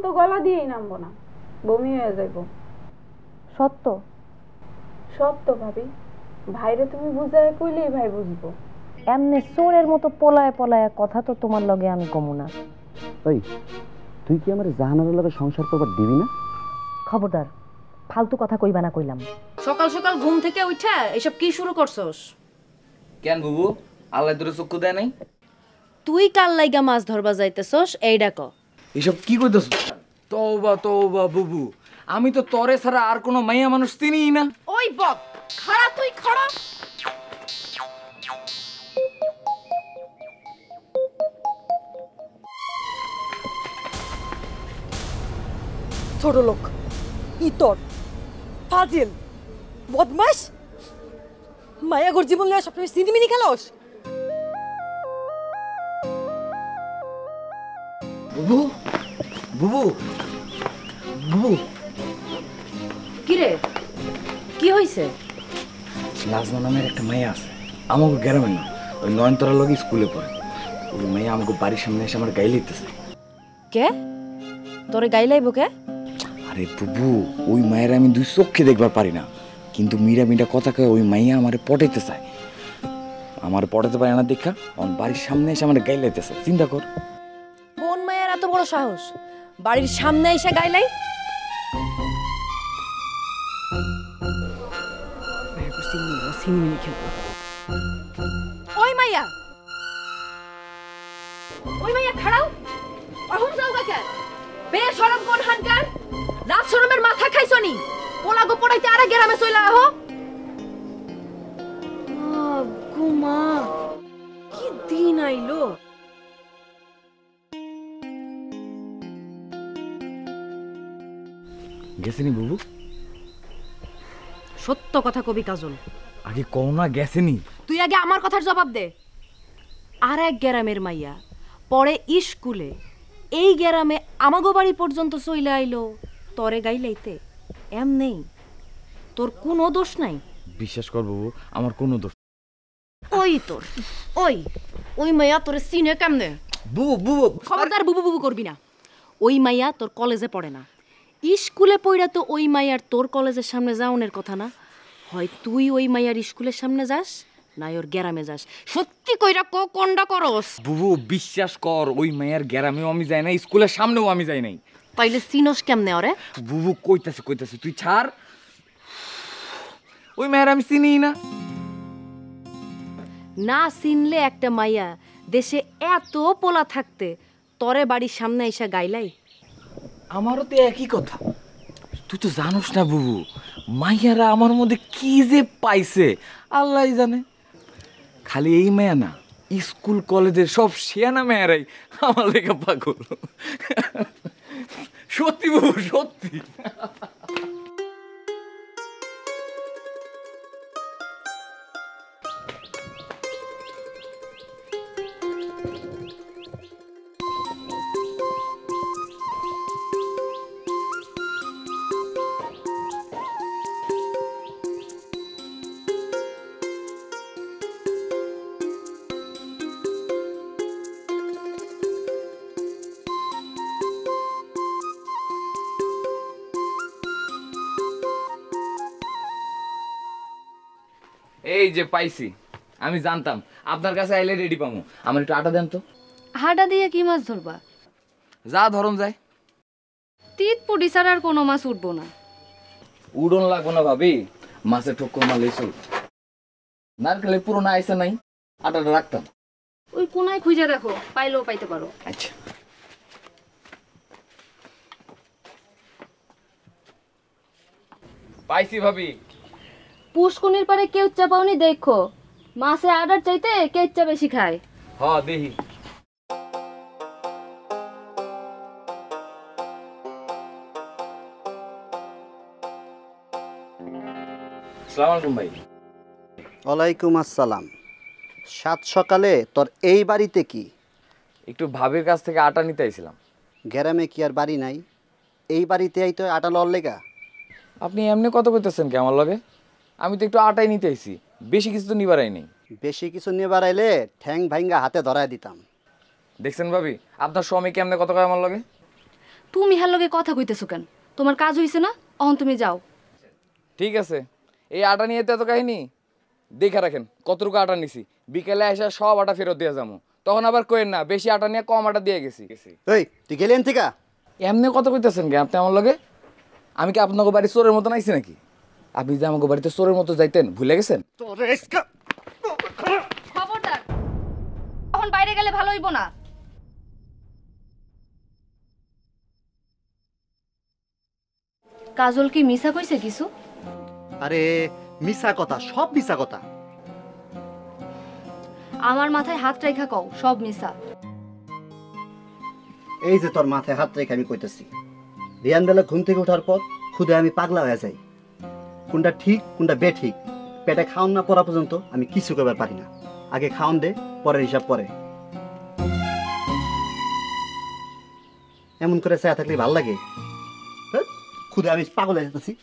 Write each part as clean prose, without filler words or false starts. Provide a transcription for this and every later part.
তো গলা দিয়েই নামবো না, বমি হয়ে যাইব। সত্য সত্য ভাবি, ভাইরে তুমি বুঝায় কইলেই ভাই বুঝবো। এমনি চোরের মতো পলায় পলায় কথা তো তোমার লগে আমি কমু না। ওই তুই কি আমার জাহানারের লগে সংসার করবার দিবি না? খবরদার, ফালতু কথা কইবা না কইলাম। সকাল সকাল ঘুম থেকে উঠা এসব কি শুরু করছস? কেন বুবু, আল্লাহ তোরে চক্ষু দেয় নাই? তুই কাল লাইগা মাছ ধরবা যাইতেছস এইডা ক। এসব কি কইতেছ? তওবা তওবা বুবু, আমি তো তরে ছাড়া আর কোনো মাইয়া মানুষ চিনিই না। ওই বক, খাড়া তুই খাড়া। ছোট লোক, ইতর, ফাজিল, বদমাস, মায়াগর জীবন লয়ে সবসময় সিনেমিনি খেলোস। বুবু বুবু বুবু, কি রে, কি হইছে? নাজমা নামের একটা মাইয়া আছে আমাকে গ্রামে না, ওই নয়নতলা লগে স্কুলে পড়ে। ওই মাইয়া আমাকে বাড়ির সামনে এসে আমার গায়ে লিখতেছে। কে তোরে গাইলাইব কে? আরে বুবু, ওই মায়ের আমি দুই চোখে দেখবার পারি না, কিন্তু মিরা মিরা কথা কয়ে ওই মাইয়া আমারে পটাইতে চায়। আমার পটাতে পারে না দেখা আমার বাড়ির সামনে এসে আমার গায়ে লাইতেছে। চিন্তা কর, কোন মায়ের এত বড় সাহস বাড়ির সামনে এসে গাইলাই? ওই মাইয়া, ওই মাইয়া খাড়াও, অহম যাও কাকে? বে শরম কোন হানকার? লাজ শরমের মাথা খাইছনি? পোলা গো পড়াইতে আরে গ্রামে চইলা আহো। গুমা, কি দিন আইলো! গেছেনি বুবু? সত্য কথা কবি কাজল। আগে কও না গেছেনি। তুই আগে আমার কথার জবাব দে। আর এক গ্রামের মাইয়া পরে স্কুলে এই গ্রামে আমাগো বাড়ি পর্যন্ত চইলে আইলো তরে গাইলাইতে। এম নেই, তোর কোনো দোষ নাই। বিশ্বাস কর বুবু, আমার কোনো দোষ। ওই তোর ওই ওই মাইয়া তোরে চিনে কেমনে? বুবু বুবু, খবরদার বুবু বুবু করবি না। ওই মাইয়া তোর কলেজে পড়ে না, স্কুলে পড়া তো ওই মাইয়ার তোর কলেজের সামনে যাওনের কথা না। হয় তুই ওই মাইয়ার স্কুলের সামনে যাস, না ওর গ্রামে যাস। সত্যি কইরা কোনটা করস? বুবু বিশ্বাস কর, ওই মায়ের গ্রামেও আমি যাই না, স্কুলের সামনেও আমি যাই নাই। তাইলে চিনস কেমনে ওরে? বুবু কইতাছে তুই ছাড়, ওই মায়ের আমি চিনি না। না চিনলে একটা মাইয়া দেশে এত পোলা থাকতে তরে বাড়ির সামনে এসে গাইলাই? আমারও তো একই কথা। তুই তো জানোস না বুবু, মাইয়ারা আমার মধ্যে কি যে পাইছে আল্লাহই জানে। খালি এই মেয়া না, স্কুল কলেজের সব শিয়ানা মেয়েরাই আমার লেগে পাগল। সত্যি বুবু সত্যি। এই যে পাইছি, আমি জানতাম আপনার কাছে আইলে রেডি পাবো। আমার একটু আটা দেন তো। হাটা দিয়ে কি মাছ ধরবা? যা ধরন যায়। তিত পুটি ছাড়া আর কোনো মাছ উঠবো না। উড়ন লাগবো না ভাবি, মাছের ঠক্কর মারলেই চল। নারকেলের পুরোনো আইসা নাই, আটাটা রাখতাম। ওই কোনায় খুঁজে দেখো, পাইলেও পাইতে পারো। আচ্ছা পাইছি ভাবি। পুষ্কুনির পারে কেউচ্চা পাওনি দেখো, মাছে আডার চাইতে কেচ্চা বেশি খায়। হ দেখি। আসসালামু আলাইকুম ভাই। ওয়ালাইকুম আসসালাম। সাত সকালে তোর এই বাড়িতে কি? একটু ভাবির কাছ থেকে আটা নিতে আইছিলাম। গ্রামে কি আর বাড়ি নাই? এই বাড়িতে আই তো আটা লওয়ার লেগা। আপনি এমনি কত কইতেছেন কি আমার লগে? আমি তো একটু আটাই নিতে আইছি, বেশি কিছু তো নিবার আই নাই। বেশি কিছু নিয়ে বাড়াইলে ঠ্যাং ভাঙ্গা হাতে ধরায় দিতাম। দেখছেন ভাবি, আপনার স্বামী কেমনে কত কয় আমার লগে? তুমি হার লগে কথা কইতেছো কেন? তোমার কাজ হইছে না, অহন তুমি যাও। ঠিক আছে, এই আটা নিয়ে তো এত কাহিনী। দেখে রাখেন কতটুকু আটা নিছি, বিকেলে এসে সব আটা ফেরত দিয়ে যাবো। তখন আবার কইেন না বেশি আটা নিয়ে কম আটা দিয়ে গেছি। এই তুই গেলেন থেকে এমনি কথা কইতেছেন কি আপনি আমার লগে? আমি কি আপনাকে বাড়ি চোরের মতো নাইছি নাকি? আপনি যে আমাকে বাড়িতে চোরের মতো যাইতেন ভুলে গেছেন? খবরদার, এখন বাইরে গেলে ভালো হইব না। কাজল কি মিছা কইছে কিছু? আরে মিছা কথা, সব মিছা কথা। আমার মাথায় হাত রেখা কও সব মিছা। এই যে তোর মাথায় হাত রেখে আমি কইতেছি, রিয়ান বেলা ঘুম থেকে ওঠার পর খুদে আমি পাগলা হয়ে যাই। কোনটা ঠিক কোনটা বেঠিক পেটে খাওয়ান না পড়া পর্যন্ত আমি কিছু করবার পারি না। আগে খাওয়ান দে, পরের হিসাব পরে। এমন করে চায়া থাকলে ভাল লাগে? খুদে আমি পাগল হয়ে যেতেছি।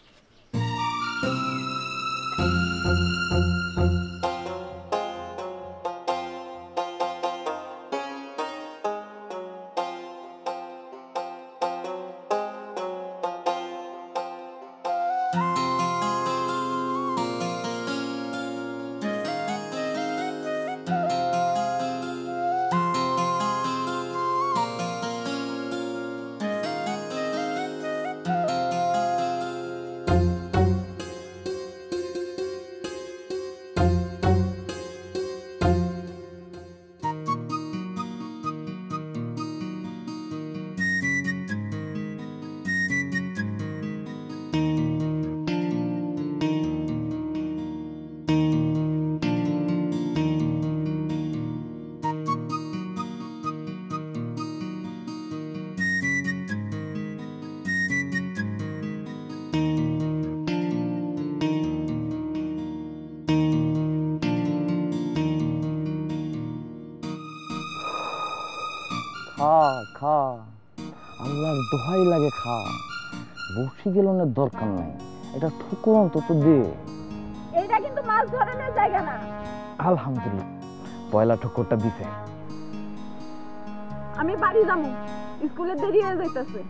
খা খা, আল্লাহর দোহাই লাগে খা। বসি গেলনের দরকার নাই, এটা ঠুকুর অন্তত দে। এইটা কিন্তু মাছ ধরানোর জায়গা না। আলহামদুলিল্লাহ, পয়লা ঠুকুরটা দিছে। আমি বাড়ি যাবো, স্কুলে দেরি হয়ে যাইতেছে।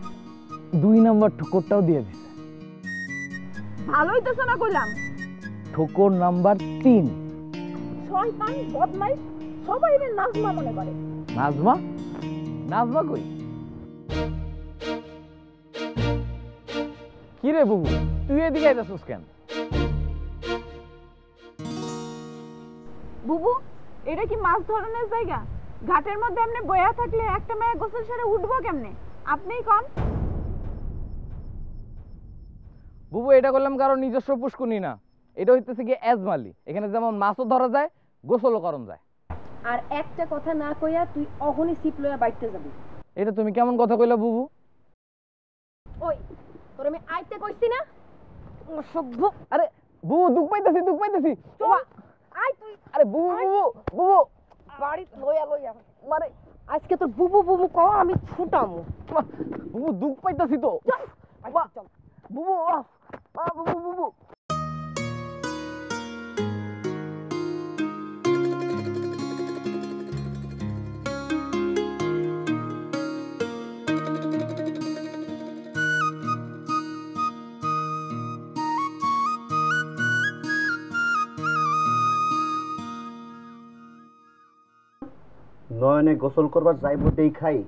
2 নাম্বার ঠুকুরটাও দিয়ে দিছে। ভালো হইতেছে না কইলাম। ঠুকুর নাম্বার 3। শয়তান বদমাইশ, সবাই এর নাজমা মনে করে। নাজমা? নাজমা কই? কি রে বুবু, তুই এদিকে আইতাছিস কেন? বুবু, এটা কি মাছ ধরানোর জায়গা? ঘাটের মধ্যে এমনি বয়া থাকলে একটা মেয়ে গোসল সেরে উঠবো কেমনে? আপনিই কোন। বুবু, এটা করলাম কারণ নিজস্ব পুষ্কুনি না, এটা হইতেছে কি এজমালি। এখানে যেমন মাছও ধরা যায়, গোসলও করন যায়। আর একটা কথা না কইয়া তুই অহনি সিপ লইয়া বাইতে যাবি। এটা তুমি কেমন কথা কইলা বুবু? ওই তোর আমি আইতে কইছি না? অসভ্য। আরে বুবু, দুঃখ পাইতাছি দুঃখ পাইতাছি। ওমা, আই তুই। আরে বুবু বুবু বুবু, বাড়ি লইয়া মানে আজকে তোর বুবু বুবু কও আমি ফুটামু। বুবু দুঃখ পাইতাছি তো। বুবু বুবু বুবু। নয়নে গোসল করবার যাইব দেখাই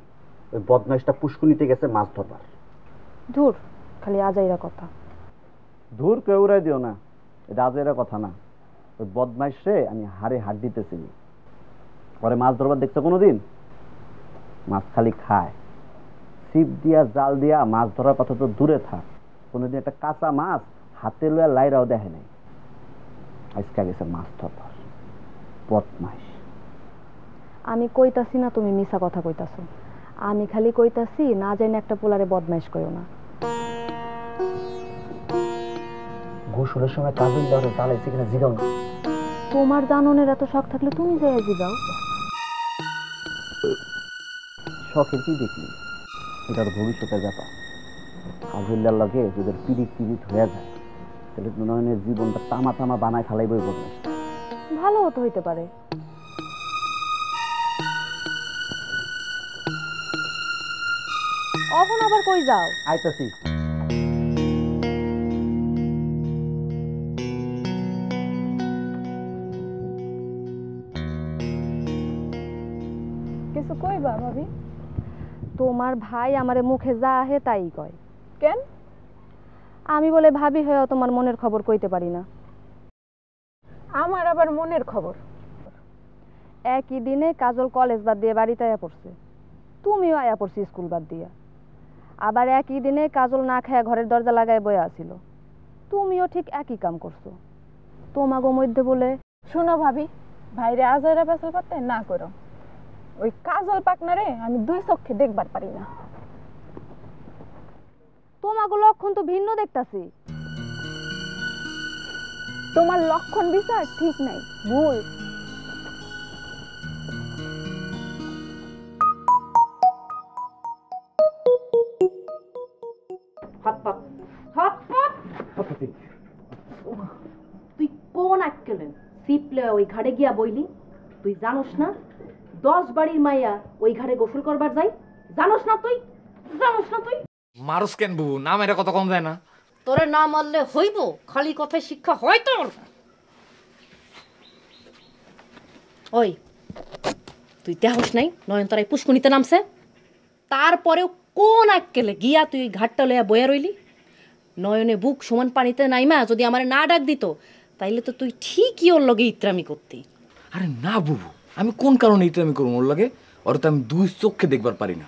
ওই বদমাইশটা পুষ্কুনিতে গেছে মাছ ধরবার। ধুর, খালি আজাইরা কথা। ধুর কেউ উড়াই দিও না, এটা আজেরা কথা না। ওই বদমাইশে আমি হাড়ে হাত দিতেছি। পরে মাছ ধরবার দেখছো কোনোদিন? মাছ খালি খায়। ছিপ দিয়া জাল দিয়া মাছ ধরার কথা তো দূরে থাক, কোনোদিন একটা কাঁচা মাছ হাতে লইয়া লাইরাও দেখে নাই। আজকে গেছে মাছ ধরবার বদমাইশ। আমি কইতাছি না তুমি মিছা কথা কইতাছো, আমি খালি কইতাছি না জানি একটা পোলারে বদমাইশ কইও না। গোসলের সময় কাজল ধরে জ্বালাইছে কিনা জিগাও না। তোমার জাননের এত শখ থাকলে তুমি যাইয়া জিগাও। শখের কি দেখলি, এটার ভবিষ্যতের ব্যাপার। কাজল্লার লাগে যদি পিড়িত হয়ে যায় তাহলে নয়নের জীবনটা তামা তামা বানায় খালাইবই বদমাইশটা। ভালো হতো হইতে পারে। এখন আবার কই যাও? আইতাছি। কিছু কইবা ভাবি? তোমার ভাই আমারে মুখে যা আহে তাই কয়। কেন? আমি বলে ভাবি হয়েও তোমার মনের খবর কইতে পারি না। আমার আবার মনের খবর। একই দিনে কাজল কলেজ বাদ দিয়ে বাড়িতে আয়া পড়ছে, তুমিও আয়া পড়ছি স্কুল বাদ দিয়া। আবার একই দিনে কাজল না খায়া ঘরের দরজা লাগায় বয়ে আসিল, তুমিও ঠিক একই কাম করছো। তোমাগো মধ্যে বলে শোনো ভাবি, ভাইরে আজাইরা পেছাল করতে না করো। ওই কাজল পাকনারে আমি দুই চোখে দেখবার পারি না। তোমাগো লক্ষণ তো ভিন্ন দেখতাছি। তোমার লক্ষণ বিচার ঠিক নাই, ভুল। তুই কোন আক্কেলে সিপলে ওই ঘাটে গিয়া বইলি? তুই জানোস না 10 বাড়ির মাইয়া ওই ঘাটে গোসল করবার যাই? জানোস না তুই? জানোস না তুই? মারুস কেন বুবু, নাম এটা কথা কম যায় না? তোরে না মারলে হইব? খালি কথায় শিক্ষা হয় তোর? ওই তুই দেহস নাই নয়নতারাই পুষ্কুনিতে নামছে, তারপরেও কোন আক্কেলে গিয়া তুই ঘাটটা লইয়া বইয়া রইলি? নয়নে বুক সমান পানিতে নাইমা যদি আমার না ডাক দিত তাইলে তো তুই ঠিকই ওর লগে ইত্রামি করতি। আরে না বুবু, আমি কোন কারণে এটা আমি করবো? ওর লাগে ওর তো আমি দুই চোখে দেখবার পারি না।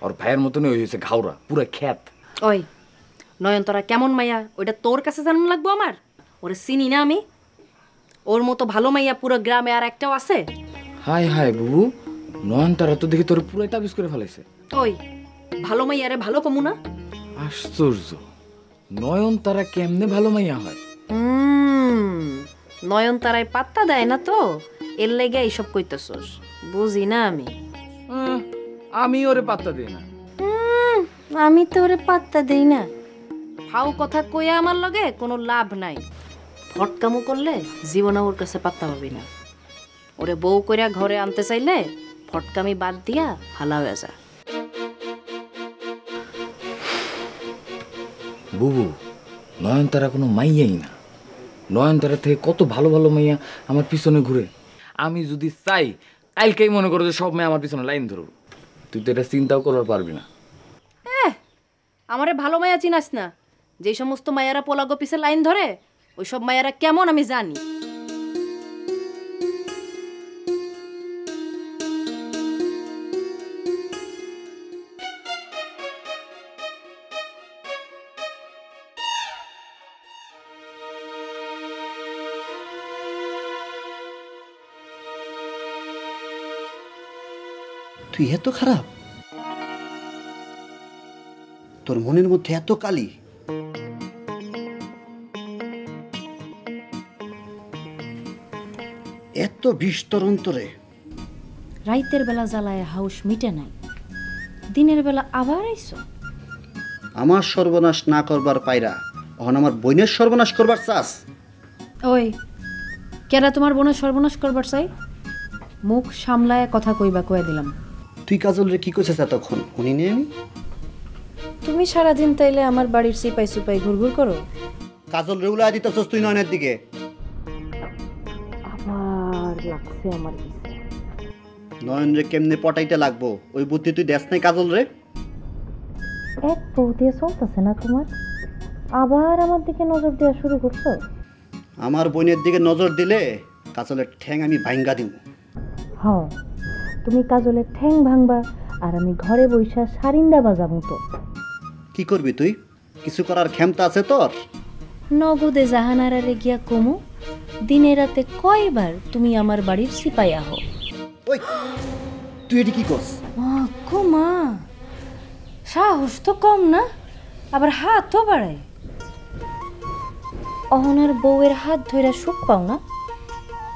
ওর ভাইয়ের মতনই ওই হয়েছে ঘাওড়া, পুরো খ্যাত। ওই নয়নতারা কেমন মাইয়া ওইটা তোর কাছে জানানো লাগবো আমার? ওরে চিনি না আমি? ওর মতো ভালো মাইয়া পুরো গ্রামে আর একটাও আছে? হায় হায় বুবু, নয়নতারা তো দেখি তোর পুরাই তাবিজ করে ফেলাইছে। ওই ভালো মাইয়ারে ভালো কমু না? আশ্চর্য, নয়নতারা কেমনে ভালো মাইয়া হয়? নয়নতারায় পাত্তা দেয় না তো, এর লেগে এইসব কইতেছস। বুঝি না আমি। আমি ওরে পাত্তা দিই না। আমি তো ওরে পাত্তা দেই না। ফাও কথা কইয়া আমার লগে কোনো লাভ নাই। ফটকামো করলে জীবনে ওর কাছে পাত্তা পাবি না। ওরে বউ কইরা ঘরে আনতে চাইলে ফটকামি বাদ দিয়া হালা হয়ে যা। বুবু, নয়নতারা কোনো মাইয়াই না। নয়নতারা থেকে কত ভালো ভালো মাইয়া আমার পিছনে ঘুরে। আমি যদি চাই কালকেই মনে করো যে সব মেয়ে আমার পিছনে লাইন ধরব। তুই তো এটা চিন্তাও করবার পারবি না। আমারে ভালো মাইয়া চিনাস না? যে সমস্ত মায়ারা পোলাগো পিছে লাইন ধরে ওই সব মায়ারা কেমন আমি জানি। তুই এত খারাপ? তোর মনের মধ্যে এত কালি? এত বিষ তোর অন্তরে? রাইতের বেলা জ্বালায় হাউস মিটে নাই, দিনের বেলা আবার আইছো। আমার সর্বনাশ না করবার পায়রা এখন আমার বোনের সর্বনাশ করবার চাস? ওই কেরা তোমার বোনের সর্বনাশ করবার চাই? মুখ সামলায় কথা কইবা কয়ে দিলাম। তুই কাজল রে কি কইছিস তখন শুনি নি আমি? তুমি সারাদিন তাইলে আমার বাড়ির সিপাই সুপাই ঘুরঘুর করো। কাজল রে উলাই দিতেছস তুই নয়নের দিকে। আবার লাগছে আমার পিছে। নয়ন রে কেমনে পটাইতে লাগবো ওই বুদ্ধি তুই দেখ নাই কাজল রে? এক বউ দিয়ে চলতেছে না তোমার, আবার আমার দিকে নজর দেওয়া শুরু করছো। আমার বোনের দিকে নজর দিলে কাজলের ঠ্যাং আমি ভাঙ্গা দিব। হ, তুমি কাজলের ঠ্যাং ভাঙবা আর আমি ঘরে বইসা সারিন্দা বাজাবো। তো কি করবি তুই? কিছু করার ক্ষমতা আছে তোর? নগদে জাহানারারে গিয়া কমু দিনে রাতে কয়বার তুমি আমার বাড়ির সিপাই আহো। ওই তুই এটি কি করস? মা সাহস তো কম না, আবার হাতও বাড়ায়। অহনার বউয়ের হাত ধইরা সুখ পাও না?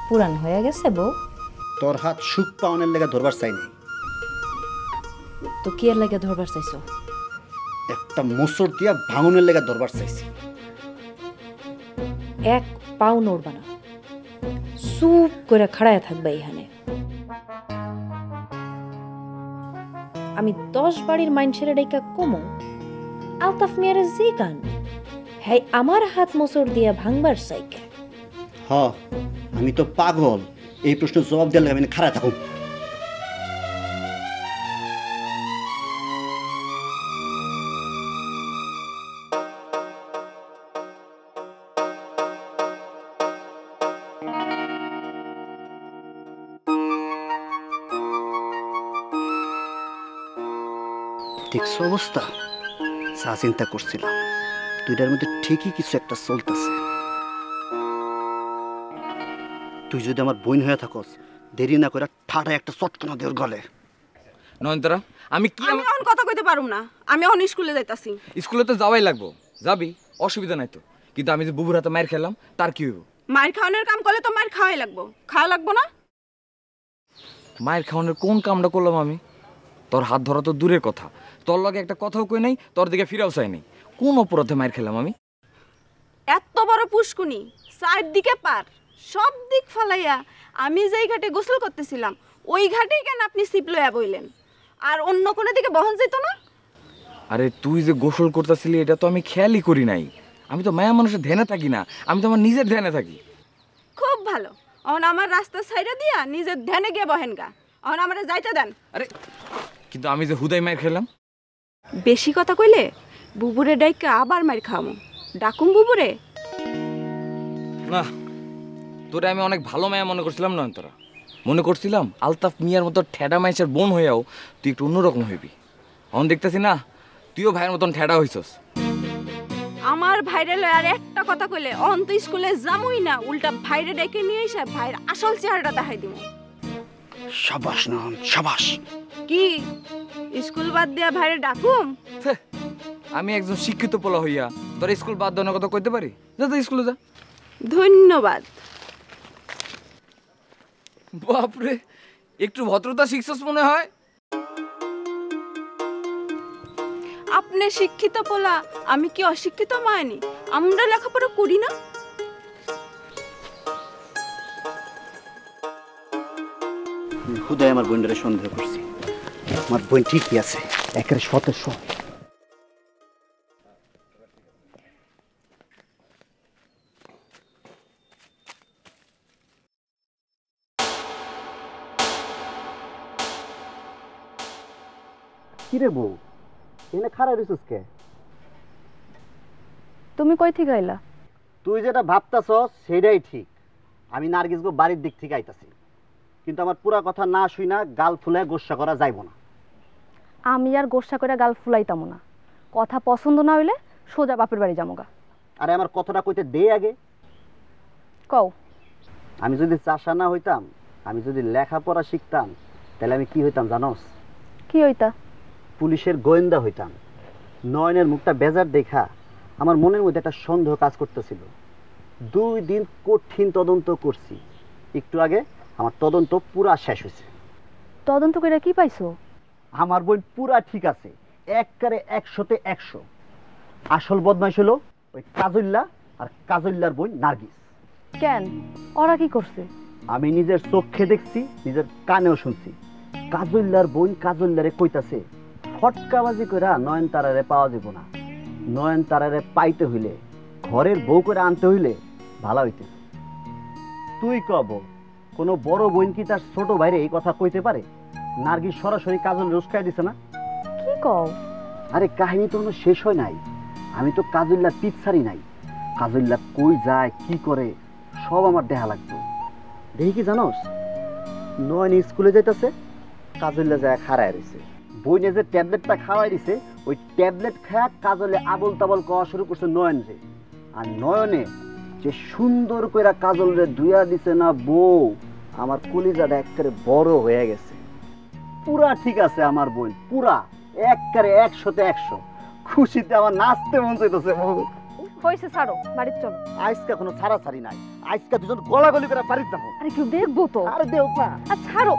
পুরান হয়ে গেছে বউ। তোর হাত সুখ পাওনের লেগে ধরবার চাই নাই। তো কি এর লাগে ধরবার চাইছো? একটা মোসর দিয়া ভাঙনের লেগে ধরবার চাইছি। এক পাও নড়বা না, চুপ করে খাড়ায় থাকবা এইখানে। আমি 10 বাড়ির মাইনছের ডাইকা কমো আলতাফ মিয়ারে জিগান হ্যাঁ আমার হাত মোচড় দিয়া ভাঙবার চাইকে। হ আমি তো পাগল, এই প্রশ্ন জবাব দিলে আমি খারাপ থাকুন। দেখছো অবস্থা? যা চিন্তা করছিলাম দুইটার মধ্যে ঠিকই কিছু একটা চলতেছে। তুই যদি আমার বোন হয়ে থাকস, দেরি না করে ঠাডা একটা চটকনা দেওয়ার গলে। নয়নতারা আমি কি আমি এখন কথা কইতে পারুম না, আমি এখন স্কুলে যাইতাছি। স্কুলে তো যাওয়াই লাগবো, যাবি অসুবিধা নাই তো, কিন্তু আমি যে বুবুর হাতে মায়ের খেলাম তার কি হইব? মায়ের খাওয়ানোর কাম করলে তো মায়ের খাওয়াই লাগবো, খাওয়া লাগবো না? মায়ের খাওয়ানোর কোন কামটা করলাম আমি? তোর হাত ধরা তো দূরের কথা, তোর লগে একটা কথাও কই নাই, তোর দিকে ফিরাও চাই নাই। কোন অপরাধে মায়ের খেলাম আমি? এত বড় পুষ্কুনি, চারদিকে পার, সব দিক ফালাইয়া আমি যেই ঘাটে গোসল করতেছিলাম ওই ঘাটেই কেন আপনি সিপ লইয়া বইলেন? আর অন্য কোনো দিকে বহন যেত না? আরে তুই যে গোসল করতেছিলি এটা তো আমি খেয়ালই করি নাই। আমি তো মায়া মানুষের ধ্যানে থাকি না, আমি তো আমার নিজের ধ্যানে থাকি। খুব ভালো, এখন আমার রাস্তা সাইডে দিয়া নিজের ধ্যানে গিয়ে বহেন গা, এখন আমারে যাইতে দেন। আরে কিন্তু আমি যে হুদাই মায়ের খেলাম। বেশি কথা কইলে বুবুরে ডাইকা আবার মার খামো, ডাকুম বুবুরে? না, তোরে আমি অনেক ভালো মায়া মনে করছিলাম না, তোরা মনে করছিলাম আলতাফ মিয়ার মতো ঠেডা মাইসের বোন হইয়াও তুই একটু অন্যরকম হইবি। এখন দেখতেছি না, তুইও ভাইয়ের মতন ঠেডা হইছস। আমার ভাইরে লয় আর একটা কথা কইলে অন্ত স্কুলে যামুই না, উল্টা ভাইরে ডেকে নিয়ে এসে ভাইয়ের আসল চেহারাটা দেখাই দিব। সাবাস নয়ন, সাবাস। কি স্কুল বাদ দিয়া ভাইরে ডাকুম? ছ্যাঃ, আমি একজন শিক্ষিত পোলা হইয়া তোর স্কুল বাদ দেওয়ার কথা কইতে পারি? যা তো স্কুলে যা। ধন্যবাদ। বাপরে, একটু ভদ্রতা শিখছস মনে হয়। আপনি শিক্ষিত পোলা, আমি কি অশিক্ষিত মায়নি? আমরা লেখাপড়া করি না? হুদায় আমার বোনটারে সন্দেহ করছি। আমার বোন ঠিকই আছে, একেবারে শতে শ। কিরে বউ, এনে খারাপ হইছিস কে? তুমি কই থেকে আইলা? তুই যেটা ভাবতাছস সেটাই ঠিক। আমি নার্গিস গো বাড়ির দিক থেকে আইতাছি, কিন্তু আমার পুরা কথা না শুই না গাল ফুলে গোসা করা যাইব না। আমি আর গোসা করে গাল ফুলাইতাম না, কথা পছন্দ না হইলে সোজা বাপের বাড়ি যামুগা। আরে আমার কথাটা কইতে দে আগে। কও। আমি যদি চাষা না হইতাম, আমি যদি লেখাপড়া শিখতাম, তাহলে আমি কি হইতাম জানোস? কি হইতা? পুলিশের গোয়েন্দা হইতাম। নয়নের মুখটা বেজার দেখা আমার মনের মধ্যে একটা সন্দেহ কাজ করতেছিল। 2 দিন কঠিন তদন্ত করছি, একটু আগে আমার তদন্ত পুরা শেষ হয়েছে। তদন্ত করে কি পাইছো? আমার বোন পুরা ঠিক আছে, একবারে 100তে 100। আসল বদমাইশ হলো ওই কাজল্লা আর কাজল্লার বোন নার্গিস। কেন, ওরা কি করছে? আমি নিজের চোখে দেখছি, নিজের কানেও শুনছি। কাজল্লার বোন কাজল্লারে কইতাছে ফটকাবাজি কইরা নয়নতারারে পাওয়া যাব না, নয়নতারারে পাইতে হইলে ঘরের বউ করে আনতে হইলে ভালো হইতে। তুই কব কোনো বড় বোন কি তার ছোট ভাইরে এই কথা কইতে পারে? নার্গিস সরাসরি কাজল রুস্কাই দিছে না? কি কও? আরে কাহিনী তো কোনো শেষ হয় নাই। আমি তো কাজল্লার পিছ ছাড়ি নাই। কাজল্লা কই যায় কি করে সব আমার দেখা লাগতো। দেখি কি জানোস, নয়ন স্কুলে যাইতেছে, কাজল্লা যায় খাড়ায় রয়েছে। বইনে যে ট্যাবলেটটা খাওয়াই দিছে, ওই ট্যাবলেট খায়া কাজলে আবল তাবল কওয়া শুরু করছে নয়ন রে। আর নয়নে যে সুন্দর কইরা কাজল রে ধুইয়া দিছে না বউ, আমার কলিজাটা একবারে বড় হয়ে গেছে। পুরা ঠিক আছে আমার বোন, পুরা একবারে 100তে 100। খুশিতে আমার নাচতে মন চাইতেছে। হইছে, ছাড়ো, বাড়িতে চলো। আজকে কোনো ছাড়াছাড়ি নাই, আজকে দুজন গলাগলি করে বাড়িতে যাবো। আরে কেউ দেখবো তো। আরে দেও না। আর ছাড়ো।